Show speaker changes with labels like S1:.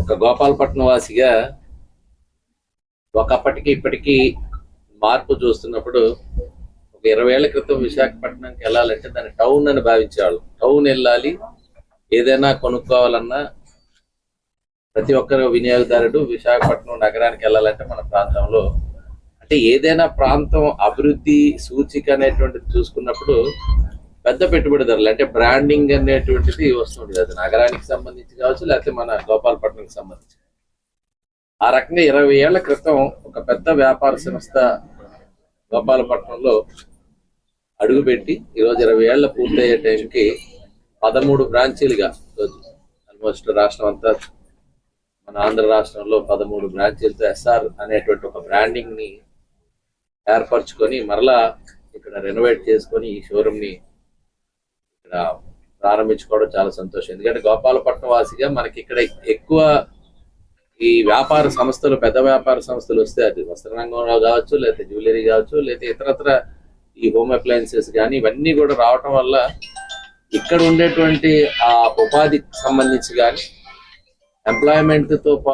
S1: ఒక గోపాలపట్నం వాసిగా ఒకప్పటికి ఇప్పటికీ మార్పు చూస్తున్నప్పుడు ఒక 20 ఏళ్ల క్రితం విశాఖపట్నంకి వెళ్ళాలంటే దాన్ని టౌన్ అని భావించేవాళ్ళం. టౌన్ వెళ్ళాలి, ఏదైనా కొనుక్కోవాలన్నా ప్రతి ఒక్కరు వినియోగదారుడు విశాఖపట్నం నగరానికి వెళ్ళాలంటే మన ప్రాంతంలో అంటే ఏదైనా ప్రాంతం అభివృద్ధి సూచిక అనేటువంటిది చూసుకున్నప్పుడు పెద్ద పెట్టుబడిదారులు అంటే బ్రాండింగ్ అనేటువంటిది వస్తుంది. అది నగరానికి సంబంధించి కావచ్చు, లేకపోతే మన గోపాలపట్నంకి సంబంధించి. ఆ రకంగా 20 ఏళ్ల క్రితం ఒక పెద్ద వ్యాపార సంస్థ గోపాలపట్నంలో అడుగుపెట్టి ఈరోజు 20 ఏళ్ల పూర్తయ్యే టైంకి 13 బ్రాంచీలుగా ఆల్మోస్ట్ రాష్ట్రం అంతా మన ఆంధ్ర రాష్ట్రంలో 13 బ్రాంచీలతో ఎస్ఆర్ అనేటువంటి ఒక బ్రాండింగ్ ని ఏర్పరచుకొని మరలా ఇక్కడ రెనోవేట్ చేసుకొని ఈ షోరూమ్ ని ఇక్కడ ప్రారంభించుకోవడం చాలా సంతోషం. ఎందుకంటే గోపాలపట్నం వాసిగా మనకి ఇక్కడ ఎక్కువ ఈ వ్యాపార సంస్థలు, పెద్ద వ్యాపార సంస్థలు వస్తే అది వస్త్ర రంగంలో కావచ్చు, లేకపోతే జ్యువెలరీ కావచ్చు, లేకపోతే ఇతరత్ర ఈ హోమ్ అప్లయన్సెస్ కానీ ఇవన్నీ కూడా రావటం వల్ల ఇక్కడ ఉండేటువంటి ఆ ఉపాధికి సంబంధించి కానీ ఎంప్లాయ్మెంట్ తో